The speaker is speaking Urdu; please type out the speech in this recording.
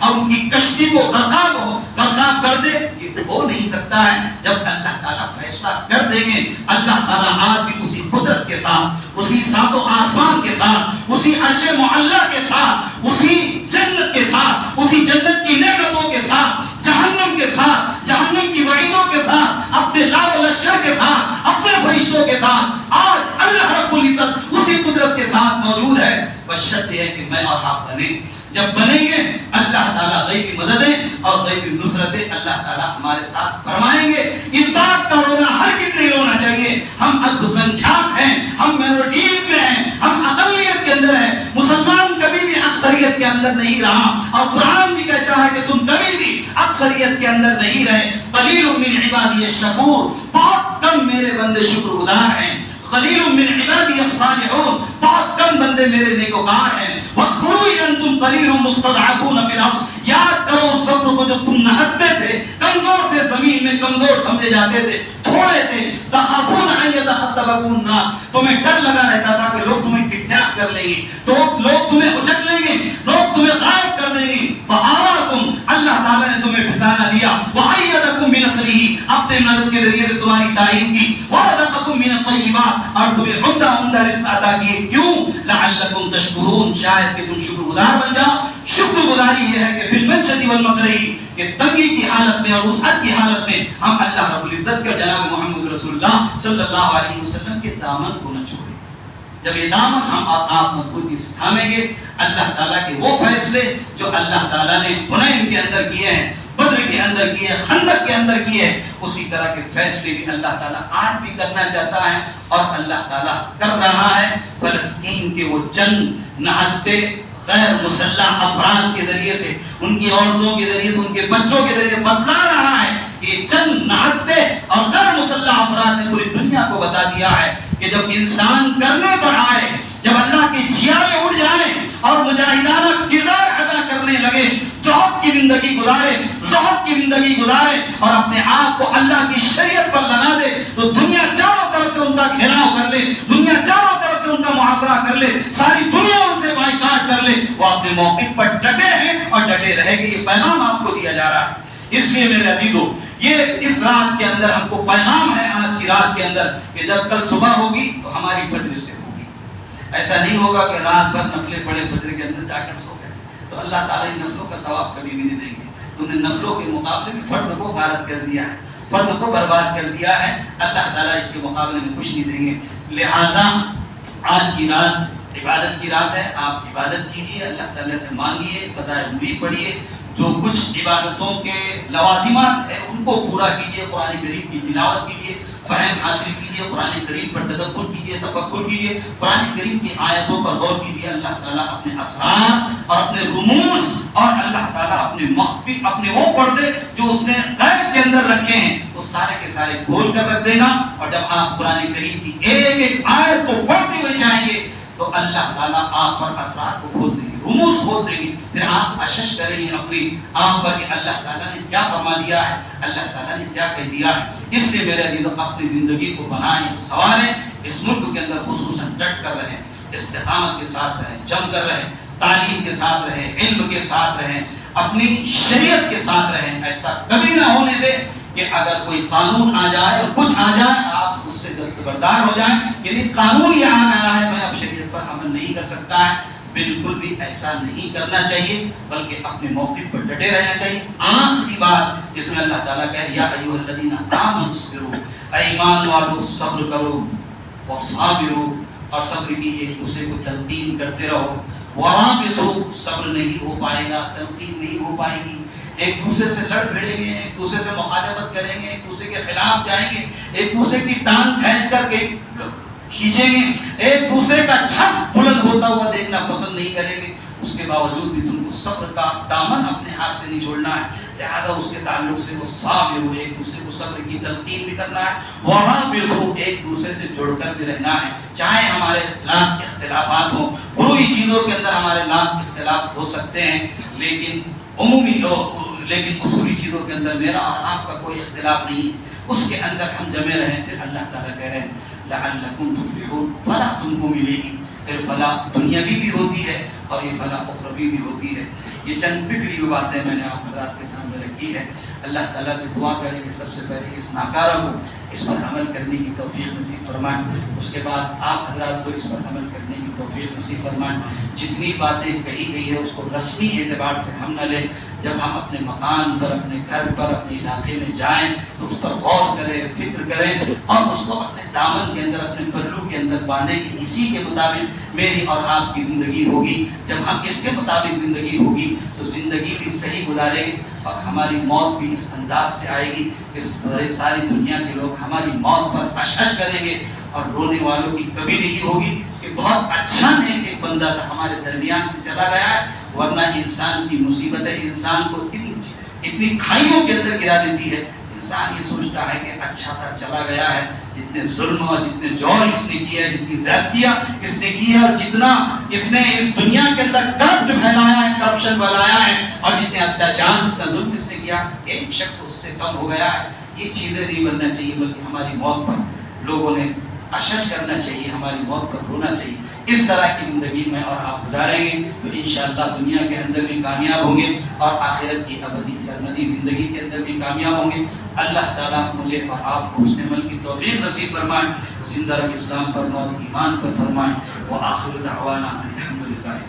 اور ان کی کشتی کو غرقاب کر دے، یہ ہو نہیں سکتا ہے جب اللہ تعالیٰ فیصلہ کر دیں گے۔ اللہ تعالیٰ آج بھی اسی قدرت کے ساتھ، اسی ساتوں آسمان کے ساتھ، اسی عرش معلیٰ کے ساتھ، اسی جنت کے ساتھ، اسی جنت کی نعمتوں کے ساتھ، جہنم کے ساتھ، جہنم کی وعیدوں کے ساتھ، اپنے لا و لشکر کے ساتھ، اپنے فرشتوں کے ساتھ آج اللہ رب العزت اسی قدرت کے ساتھ موجود ہے۔ بشرط یہ ہے کہ میں اور آپ بنیں۔ جب بنیں گے اللہ تعالیٰ غیبی مددیں اور غیبی نصرتیں اللہ تعالیٰ ہمارے ساتھ فرمائیں گے۔ اس بات کا رونا ہرگز نہیں رونا چاہیے۔ ہم الپسنکھیاک ہیں، ہم مینورٹیز میں ہیں، ہم اقلیت کے اندر ہیں۔ مسلمان کبھی بھی اکثریت کے اندر نہیں رہا، اور قرآن بھی کہتا ہے کہ تم کبھی بھی اکثریت کے اندر نہیں رہے۔ قلیل من عبادی الشکور، بہت کم میرے بندے شکر گزار ہیں۔ قلیل من عبادی الصالحون، بہت کم بندے میرے نیکوکار ہیں۔ واذکروا اذ انتم قلیل مستضعفون فی الارض، یاد کرو اس وقت کو جب تم نہتے تھے، کمزور تھے، زمین میں کمزور سمجھے جاتے تھے، تھوڑے تھے۔ تخافون ان یتخطفکم الناس، تمہیں ڈر لگا رہتا تھا کہ لوگ تمہیں کڈنیپ کر لیں گے، تو لوگ تمہیں اچک لیں گے، لوگ تمہیں غائب کر دیں گے۔ فآواکم، اللہ تعالیٰ نے تمہیں ٹھکانہ دیا۔ وأیدکم بنصرہ، اپنے مدد کے ذریعے سے تمہاری تائید کی۔ ورزقکم من الطیبات، اور تمہیں عمدہ رزق عطا کیے۔ کیوں؟ لعلکم تشکرون، شاید کہ تم شکر گزار بن جاؤ۔ شکر گزاری یہ ہے کہ فی المنشد والمکرہ، کہ تنگی کی حالت میں اور وسعت کی حالت میں ہم اللہ رب العزت کے جناب محمد رسول اللہ صلی اللہ علیہ وسلم کے دامن کو نہ چھوڑیں۔ جب یہ دامن ہم آپ مضبوطی سے تھامیں گے، اللہ تعالیٰ کے وہ فیصلے جو اللہ تعالیٰ نے حنین کے اندر کیے ہیں، بدر کے اندر کیے، خندق کے اندر کیے، اسی طرح کے فیصلے بھی اللہ تعالیٰ آج بھی کرنا چاہتا ہے، اور اللہ تعالیٰ کر رہا ہے۔ فلسطین کے وہ چند نہتے غیر مسلح افراد کے ذریعے سے، ان کی عورتوں کے ذریعے سے، ان کے بچوں کے ذریعے بتلا رہا ہے کہ یہ چند نہتے اور غیر مسلح افراد نے پوری دنیا کو بتا دیا ہے کہ جب انسان کرنے پر آئے، جب اللہ کی جھیاریں اڑ جائیں اور مجاہدانہ کردار ادا کرنے لگے، زہد کی زندگی گزارے، زہد کی زندگی گزارے اور اپنے آپ کو اللہ کی شریعت پر لگا دے، تو دنیا چاروں طرف سے ان کا گھیراؤ کر لے، دنیا چاروں طرف سے ان کا محاصرہ کر لے، ساری دنیا ان سے بائیکاٹ کر لے، وہ اپنے موقف پر ڈٹے ہیں اور ڈٹے رہے گے۔ یہ پیغام آپ کو دیا جا رہا ہے۔ اس لیے میرے عزیزو، یہ اس رات کے اندر ہم کو پیغام ہے، آج کی رات کے اندر، کہ جب کل صبح ہوگی تو ہماری فجر سے ہوگی۔ ایسا نہیں ہوگا کہ رات بھر نفلیں پڑھے، فجر کے اندر جا کر سو گئے، تو اللہ تعالیٰ ان نفلوں کا ثواب کبھی بھی نہیں دیں گے۔ تم نے نفلوں کے مقابلے میں فرض کو غارت کر دیا ہے، فرض کو برباد کر دیا ہے، اللہ تعالیٰ اس کے مقابلے میں کچھ نہیں دیں گے۔ لہٰذا آج کی رات عبادت کی رات ہے، آپ عبادت کیجئے، اللہ تعالیٰ سے مانگیے، فضائل عمری پڑھیے، جو کچھ عبادتوں کے لوازمات ہیں ان کو پورا کیجئے، قرآن کریم کی تلاوت کیجئے، فہم حاصل کیجئے، قرآن کریم پر تدبر کیجئے، تفکر کیجئے، قرآن کریم کی آیتوں پر غور کیجئے۔ اللہ تعالیٰ اپنے اسرار اور اپنے رموز اور اللہ تعالیٰ اپنے مخفی، اپنے وہ پردے جو اس نے غیب کے اندر رکھے ہیں، وہ سارے کے سارے کھول کر رکھ دے گا۔ اور جب آپ قرآن کریم کی ایک ایک آیت کو پڑھتے ہوئے جائیں گے تو اللہ تعالیٰ آپ پر اسرار کو کھول دیں گے، رموز کھول دیں گے، پھر آپ اشش کریں گے اپنی آپ پر کہ اللہ تعالیٰ نے کیا فرما دیا ہے، اللہ تعالیٰ نے کیا کہہ دیا ہے۔ اس لیے میرے عزیزوں، اپنی زندگی کو بنائیں، سنواریں، اس ملک کے اندر خصوصاً ڈٹ کر رہیں، استقامت کے ساتھ رہیں، جم کر رہیں، تعلیم کے ساتھ رہیں، علم کے ساتھ رہیں، اپنی شریعت کے ساتھ رہیں۔ ایسا کبھی نہ ہونے دے کہ اگر کوئی قانون آ جائے اور کچھ آ جائے آپ اس سے دستبردار ہو جائیں، یعنی قانون یہ آ گیا ہے میں اب شریعت پر عمل نہیں کر سکتا ہے۔ بالکل بھی ایسا نہیں کرنا چاہیے، بلکہ اپنے موقف پر ڈٹے رہنا چاہیے۔ آخری بات جس میں اللہ تعالیٰ کہہ یا ایھا الذین آمنوا اصبروا، اے ایمان والو صبر کرو، وصابروا، اور صبر کی ایک دوسرے کو تلقین کرتے رہو، ورابطوا، صبر نہیں ہو پائے گا، تلقین نہیں ہو پائے گی، ایک دوسرے سے لڑ بھڑیں گے، ایک دوسرے سے مخالفت کریں گے، ایک دوسرے کے خلاف جائیں گے، ایک دوسرے کی ٹانگ کھینچ کر کے کھینچیں گے، ایک دوسرے کا چھت بلند ہوتا ہوا دیکھنا پسند نہیں کریں گے، اس کے باوجود بھی تم کو صبر کا دامن اپنے ہاتھ سے نہیں چھوڑنا ہے۔ لہذا اس کے تعلق سے وہ صابر ہو، ایک دوسرے کو صبر کی تلقین بھی کرنا ہے، ورابط ہو، ایک دوسرے سے جڑ کر بھی رہنا ہے، چاہے ہمارے لاکھ اختلافات ہوں، فروعی چیزوں کے اندر ہمارے لاکھ اختلاف ہو سکتے ہیں، لیکن اصولی چیزوں کے اندر میرا اور آپ کا کوئی اختلاف نہیں ہے، اس کے اندر ہم جمے رہیں۔ پھر اللہ تعالیٰ کہہ رہے ہیں لعلکم تفلحون، فلاح تم کو ملے گی۔ پھر فلاح دنیاوی بھی ہوتی ہے اور یہ فلاح اخروی بھی ہوتی ہے۔ یہ چند فکری باتیں میں نے آپ حضرات کے سامنے رکھی ہے۔ اللہ تعالیٰ سے دعا کریں کہ سب سے پہلے اس ناکارہ کو اس پر عمل کرنے کی توفیق نصیب فرمائیں، اس کے بعد آپ حضرات کو اس پر عمل کرنے کی توفیق نصیب فرمائیں۔ جتنی باتیں کہی گئی ہے اس کو رسمی اعتبار سے ہم نہ لیں، جب ہم اپنے مکان پر، اپنے گھر پر، اپنے علاقے میں جائیں تو اس پر غور کریں، فکر کریں اور اس کو اپنے دامن کے اندر، اپنے پلو کے اندر باندھیں کہ اسی کے مطابق میری اور آپ کی زندگی ہوگی۔ جب ہم اس کے مطابق زندگی ہوگی تو زندگی بھی صحیح گزاریں گے اور ہماری موت بھی اس انداز سے آئے گی کہ ساری دنیا کے لوگ ہماری موت پر اش اش کریں گے، اور رونے والوں کی کبھی نہیں ہوگی کہ بہت اچھا نیک ایک بندہ تھا ہمارے درمیان سے چلا گیا ہے۔ ورنہ انسان کی مصیبتیں انسان کو اتنی کھائیوں کے اندر گرا دیتی ہے، انسان یہ سوچتا ہے کہ اچھا تھا چلا گیا ہے۔ جتنے ظلم اور جتنے جور اس نے کیا ہے، جتنی زیادتیاں اس نے کی ہے، اور جتنا اس نے اس دنیا کے اندر کرپٹ پھیلایا ہے، کرپشن بنایا ہے، اور جتنے اتیاچار، جتنا ظلم اس نے کیا، ایک شخص اس سے کم ہو گیا ہے۔ یہ چیزیں نہیں بننا چاہیے، بلکہ ہماری موت پر لوگوں نے اشش کرنا چاہیے، ہماری موت پر رونا چاہیے۔ اس طرح کی زندگی میں اور آپ گزاریں گے تو انشاءاللہ دنیا کے اندر بھی کامیاب ہوں گے اور آخرت کی ابدی سرمدی زندگی کے اندر بھی کامیاب ہوں گے۔ اللہ تعالیٰ مجھے اور آپ کو حسن عمل کی توفیق نصیب فرمائیں، زندہ رکھ اسلام پر، موت ایمان پر فرمائیں۔ وآخر دعوانا الحمدللہ۔